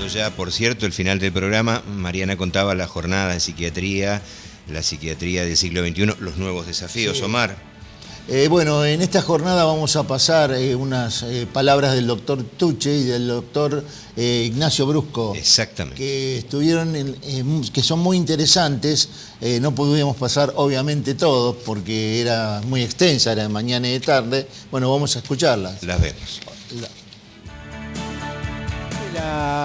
llegando ya, por cierto, el final del programa. Mariana contaba la jornada de psiquiatría, la psiquiatría del siglo XXI, los nuevos desafíos. Sí. Omar. Bueno, en esta jornada vamos a pasar unas palabras del doctor Tuche y del doctor Ignacio Brusco. Exactamente. Que estuvieron, que son muy interesantes. No pudimos pasar obviamente todos porque era muy extensa, era de mañana y de tarde. Bueno, vamos a escucharlas. Las vemos.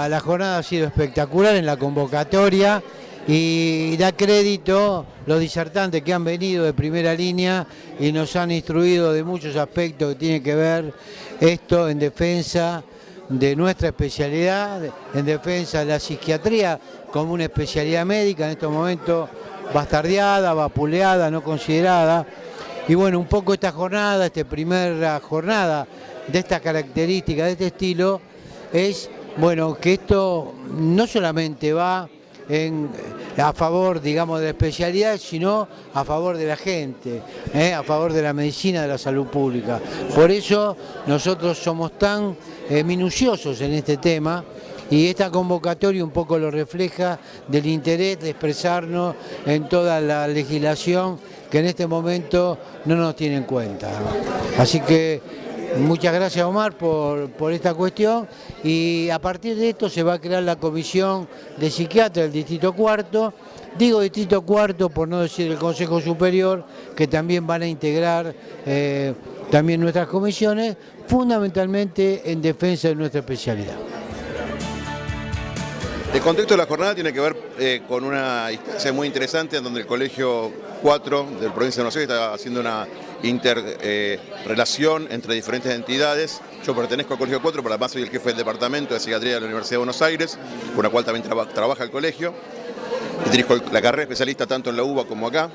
La jornada ha sido espectacular en la convocatoria y da crédito los disertantes que han venido de primera línea y nos han instruido de muchos aspectos que tienen que ver esto en defensa de nuestra especialidad, en defensa de la psiquiatría como una especialidad médica en estos momentos bastardeada, vapuleada, no considerada. Y bueno, un poco esta jornada, esta primera jornada de esta característica, de este estilo, es bueno que esto no solamente va a favor, digamos, de la especialidad, sino a favor de la gente, a favor de la medicina, de la salud pública. Por eso nosotros somos tan minuciosos en este tema y esta convocatoria un poco lo refleja del interés de expresarnos en toda la legislación que en este momento no nos tiene en cuenta. Así que muchas gracias, Omar, por esta cuestión, y a partir de esto se va a crear la comisión de psiquiatras del Distrito Cuarto. Digo Distrito Cuarto por no decir el Consejo Superior, que también van a integrar también nuestras comisiones, fundamentalmente en defensa de nuestra especialidad. El contexto de la jornada tiene que ver con una instancia muy interesante en donde el Colegio 4 de la provincia de Buenos Aires está haciendo una interrelación entre diferentes entidades. Yo pertenezco al Colegio 4, pero además soy el jefe del Departamento de Psiquiatría de la Universidad de Buenos Aires, con la cual también trabaja el colegio. Y dirijo la carrera especialista tanto en la UBA como acá.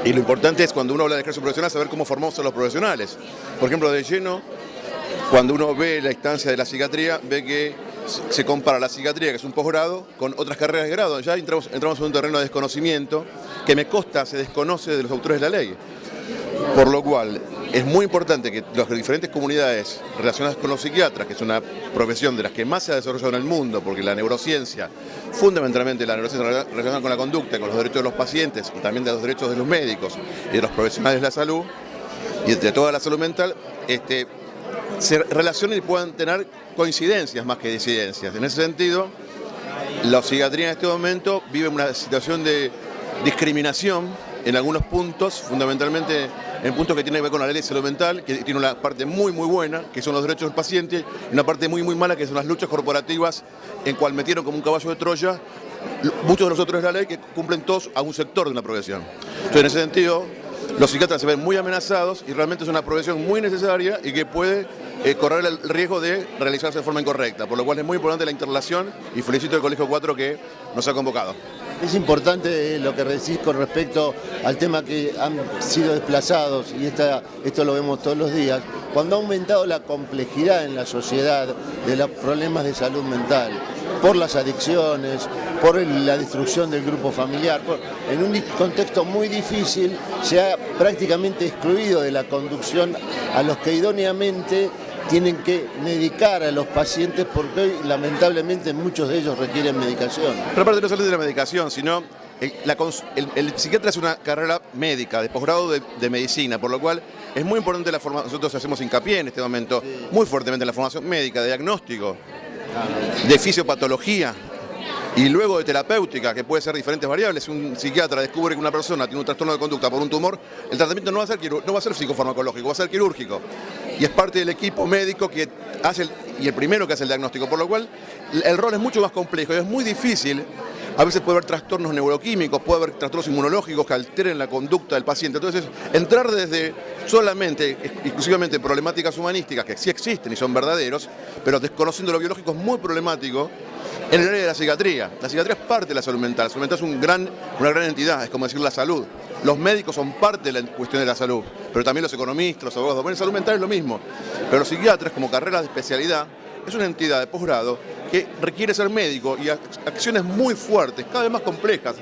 Y lo importante es, cuando uno habla de ejercicio profesional, saber cómo formamos a los profesionales. Por ejemplo, de lleno, cuando uno ve la instancia de la psiquiatría, ve que se compara la psiquiatría, que es un posgrado, con otras carreras de grado. Ya entramos en un terreno de desconocimiento que me consta se desconoce de los autores de la ley. Por lo cual es muy importante que las diferentes comunidades relacionadas con los psiquiatras, que es una profesión de las que más se ha desarrollado en el mundo, porque la neurociencia, fundamentalmente la neurociencia relacionada con la conducta, con los derechos de los pacientes y también de los derechos de los médicos y de los profesionales de la salud y de toda la salud mental, se relacionen y puedan tener coincidencias más que disidencias. En ese sentido, la psiquiatría en este momento vive una situación de discriminación en algunos puntos, fundamentalmente en puntos que tienen que ver con la ley de salud mental, que tiene una parte muy buena, que son los derechos del paciente, y una parte muy mala, que son las luchas corporativas, en cual metieron como un caballo de Troya muchos de los autores de la ley que cumplen todos a un sector de una profesión. Entonces, en ese sentido, los psiquiatras se ven muy amenazados y realmente es una profesión muy necesaria y que puede correr el riesgo de realizarse de forma incorrecta, por lo cual es muy importante la interrelación y felicito al Colegio 4 que nos ha convocado. Es importante lo que decís con respecto al tema que han sido desplazados, y esto lo vemos todos los días, cuando ha aumentado la complejidad en la sociedad de los problemas de salud mental, por las adicciones, por la destrucción del grupo familiar, en un contexto muy difícil se ha prácticamente excluido de la conducción a los que idóneamente tienen que medicar a los pacientes, porque hoy lamentablemente muchos de ellos requieren medicación. Pero aparte no solo de la medicación, sino el psiquiatra es una carrera médica, de posgrado de medicina, por lo cual es muy importante la formación. Nosotros hacemos hincapié en este momento muy fuertemente en la formación médica, de diagnóstico, de fisiopatología y luego de terapéutica, que puede ser diferentes variables. Si un psiquiatra descubre que una persona tiene un trastorno de conducta por un tumor, el tratamiento no va a ser psicofarmacológico, va a ser quirúrgico. Y es parte del equipo médico que hace el primero que hace el diagnóstico, por lo cual el rol es mucho más complejo y es muy difícil. A veces puede haber trastornos neuroquímicos, puede haber trastornos inmunológicos que alteren la conducta del paciente. Entonces, entrar desde exclusivamente problemáticas humanísticas, que sí existen y son verdaderos, pero desconociendo lo biológico, es muy problemático en el área de la psiquiatría. La psiquiatría es parte de la salud mental. La salud mental es una gran entidad, es como decir la salud. Los médicos son parte de la cuestión de la salud, pero también los economistas, los abogados. Bueno, en salud mental es lo mismo, pero los psiquiatras, como carrera de especialidad, es una entidad de posgrado que requiere ser médico y acciones muy fuertes, cada vez más complejas,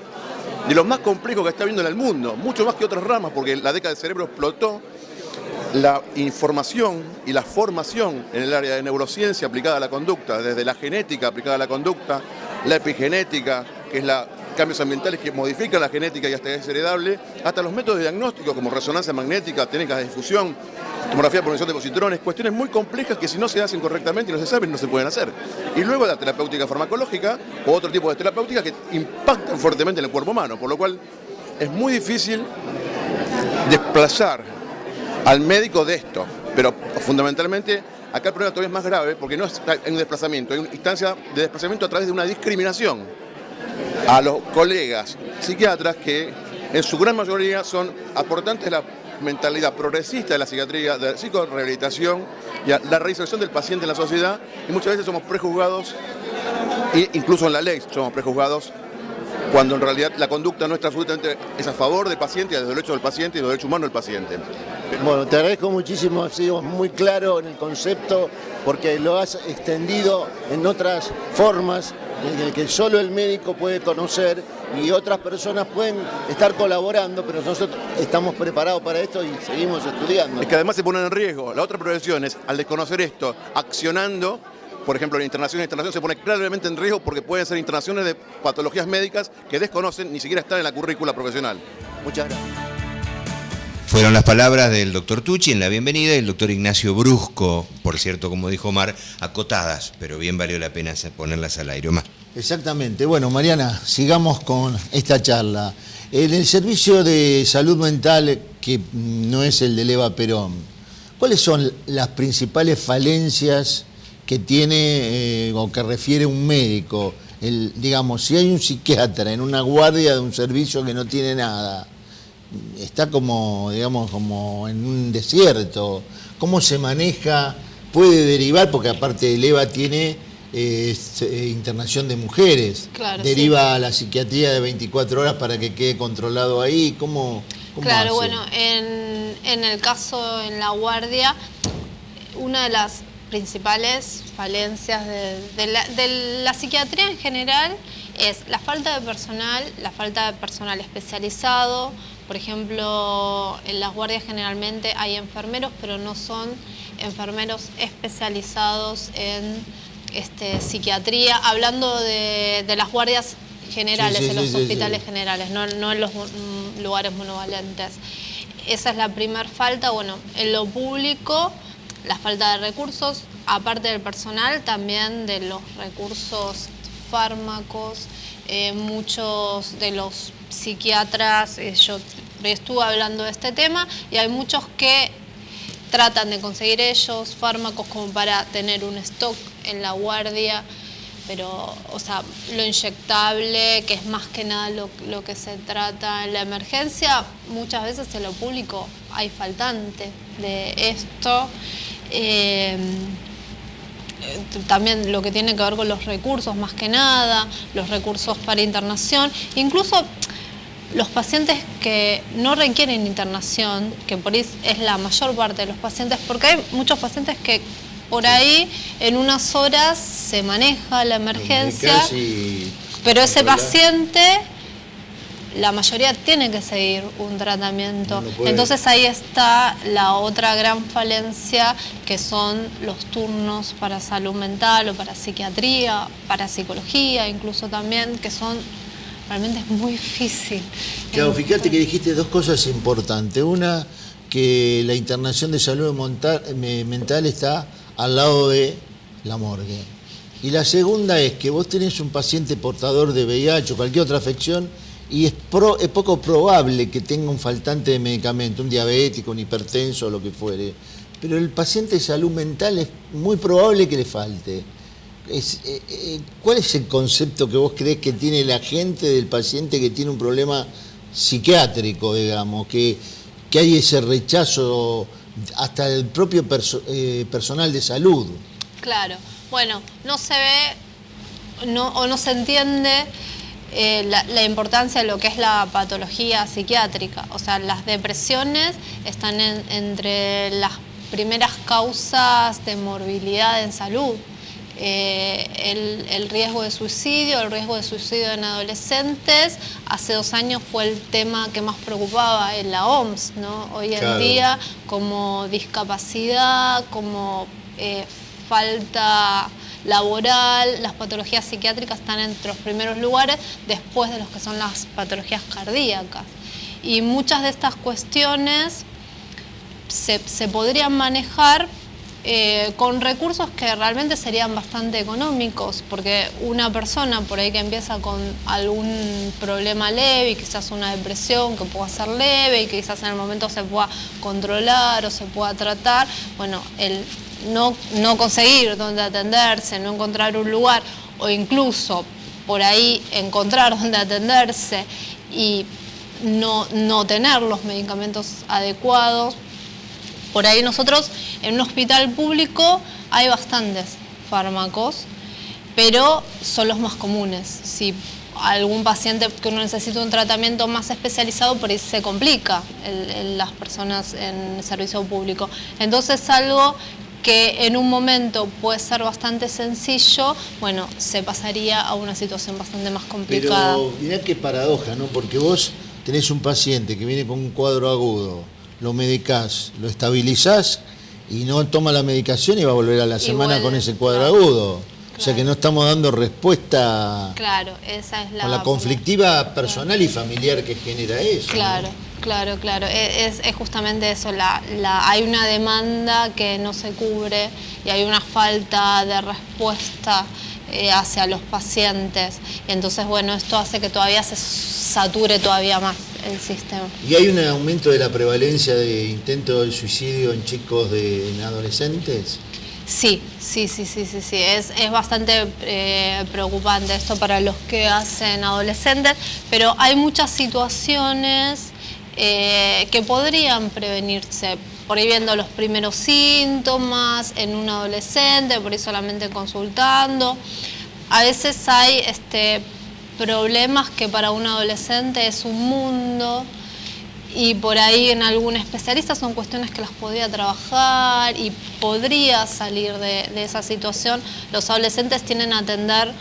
de lo más complejo que está viendo en el mundo, mucho más que otras ramas, porque la década del cerebro explotó la información y la formación en el área de neurociencia aplicada a la conducta, desde la genética aplicada a la conducta, la epigenética, que es cambios ambientales que modifican la genética y hasta es heredable, hasta los métodos de diagnóstico como resonancia magnética, técnicas de difusión, tomografía por emisión de positrones, cuestiones muy complejas que si no se hacen correctamente y no se saben, no se pueden hacer. Y luego la terapéutica farmacológica o otro tipo de terapéutica que impactan fuertemente en el cuerpo humano, por lo cual es muy difícil desplazar al médico de esto, pero fundamentalmente acá el problema todavía es más grave porque no es un desplazamiento, hay una instancia de desplazamiento a través de una discriminación a los colegas psiquiatras que en su gran mayoría son aportantes de la mentalidad progresista de la psiquiatría, de la psicorehabilitación y a la reinserción del paciente en la sociedad, y muchas veces somos prejuzgados, e incluso en la ley somos prejuzgados, cuando en realidad la conducta nuestra absolutamente es a favor del paciente, de los derechos del paciente y de los derechos humanos del paciente. Bueno, te agradezco muchísimo, has sido muy claro en el concepto porque lo has extendido en otras formas en el que solo el médico puede conocer y otras personas pueden estar colaborando, pero nosotros estamos preparados para esto y seguimos estudiando. Es que además se ponen en riesgo. La otra prevención es, al desconocer esto, accionando, por ejemplo, la internación se pone claramente en riesgo porque pueden ser internaciones de patologías médicas que desconocen, ni siquiera están en la currícula profesional. Muchas gracias. Fueron las palabras del doctor Tucci en la bienvenida y el doctor Ignacio Brusco, por cierto, como dijo Omar, acotadas, pero bien valió la pena ponerlas al aire. Omar. Exactamente. Bueno, Mariana, sigamos con esta charla. En el servicio de salud mental, que no es el de Eva Perón, ¿cuáles son las principales falencias que tiene o que refiere un médico? Digamos, si hay un psiquiatra en una guardia de un servicio que no tiene nada, está como, digamos, como en un desierto. ¿Cómo se maneja? Puede derivar, porque aparte el EVA tiene internación de mujeres. Claro, deriva sí a la psiquiatría de 24 horas para que quede controlado ahí. ¿Cómo claro, hace? Bueno, en el caso en la guardia, una de las principales falencias de la psiquiatría en general es la falta de personal especializado. Por ejemplo, en las guardias generalmente hay enfermeros, pero no son enfermeros especializados en psiquiatría, hablando de las guardias generales, en los hospitales generales, no en los lugares monovalentes. Esa es la primera falta. Bueno, en lo público, la falta de recursos, aparte del personal, también de los recursos fármacos. Muchos de los psiquiatras, yo estuve hablando de este tema, y hay muchos que tratan de conseguir ellos fármacos como para tener un stock en la guardia, pero, o sea, lo inyectable, que es más que nada lo que se trata en la emergencia, muchas veces en lo público hay faltante de esto. También lo que tiene que ver con los recursos, más que nada, los recursos para internación, incluso los pacientes que no requieren internación, que por ahí es la mayor parte de los pacientes, porque hay muchos pacientes que por ahí en unas horas se maneja la emergencia, pero ese paciente, la mayoría tiene que seguir un tratamiento. Entonces ahí está la otra gran falencia, que son los turnos para salud mental o para psiquiatría, para psicología incluso también, que son realmente muy difícil. Claro, fíjate que dijiste dos cosas importantes. Una, que la internación de salud mental está al lado de la morgue. Y la segunda es que vos tenés un paciente portador de VIH o cualquier otra afección y es poco probable que tenga un faltante de medicamento, un diabético, un hipertenso o lo que fuere. Pero el paciente de salud mental es muy probable que le falte. ¿Cuál es el concepto que vos creés que tiene la gente del paciente que tiene un problema psiquiátrico, digamos, que hay ese rechazo hasta del propio personal de salud? Claro, bueno, no se ve o no se entiende la importancia de lo que es la patología psiquiátrica. O sea, las depresiones están entre las primeras causas de morbilidad en salud. el riesgo de suicidio, en adolescentes. Hace 2 años fue el tema que más preocupaba en la OMS, ¿no? Hoy en día, como discapacidad, como falta laboral, las patologías psiquiátricas están entre los primeros lugares, después de los que son las patologías cardíacas. Y muchas de estas cuestiones se podrían manejar con recursos que realmente serían bastante económicos, porque una persona por ahí que empieza con algún problema leve, quizás una depresión que pueda ser leve y que quizás en el momento se pueda controlar o se pueda tratar, bueno, el no conseguir dónde atenderse, no encontrar un lugar o incluso por ahí encontrar dónde atenderse y no tener los medicamentos adecuados. Por ahí nosotros en un hospital público hay bastantes fármacos, pero son los más comunes. Si algún paciente que uno necesita un tratamiento más especializado, por ahí se complica las personas en el servicio público. Entonces algo que en un momento puede ser bastante sencillo, bueno, se pasaría a una situación bastante más complicada. Pero mirá qué paradoja, ¿no? Porque vos tenés un paciente que viene con un cuadro agudo, lo medicás, lo estabilizás y no toma la medicación y va a volver a la semana con ese cuadro agudo. O sea que no estamos dando respuesta esa es con la conflictiva personal y familiar que genera eso. Claro. Es justamente eso, hay una demanda que no se cubre y hay una falta de respuesta hacia los pacientes. Y entonces, bueno, esto hace que todavía se sature todavía más el sistema. ¿Y hay un aumento de la prevalencia de intentos de suicidio en chicos, en adolescentes? Sí. Es bastante preocupante esto para los que hacen adolescentes, pero hay muchas situaciones que podrían prevenirse, por ahí viendo los primeros síntomas en un adolescente, por ahí solamente consultando. A veces hay problemas que para un adolescente es un mundo y por ahí en algún especialista son cuestiones que las podría trabajar y podría salir de esa situación. Los adolescentes tienden a tener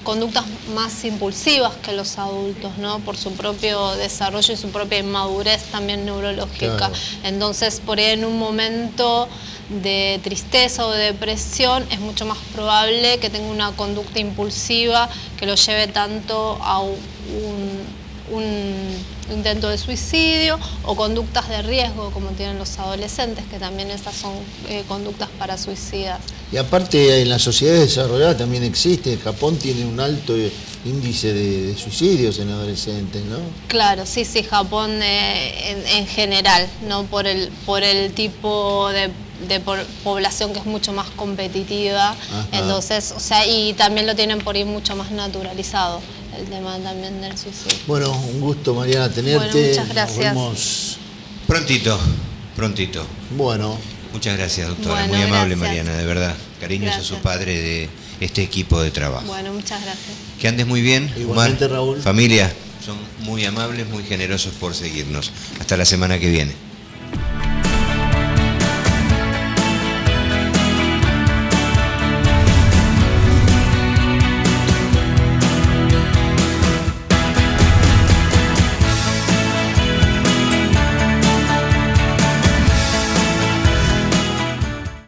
conductas más impulsivas que los adultos, ¿no? Por su propio desarrollo y su propia inmadurez también neurológica. Claro. Entonces, por ahí en un momento de tristeza o de depresión es mucho más probable que tenga una conducta impulsiva que lo lleve tanto a un intento de suicidio o conductas de riesgo como tienen los adolescentes, que también estas son conductas para suicidas. Y aparte en las sociedades desarrolladas también existe, Japón tiene un alto índice de suicidios en adolescentes, ¿no? Claro, sí, Japón en general, ¿no? Por el tipo de población que es mucho más competitiva. Ajá. Entonces, y también lo tienen por ahí mucho más naturalizado el tema también del suicidio. Bueno, un gusto, Mariana, tenerte. Bueno, muchas gracias. Nos vemos prontito. Bueno. Muchas gracias, doctora. Muy amable, Mariana, de verdad. Cariños a su padre de este equipo de trabajo. Bueno, muchas gracias. Que andes muy bien. Igualmente, Omar, Raúl. Familia, son muy amables, muy generosos por seguirnos. Hasta la semana que viene.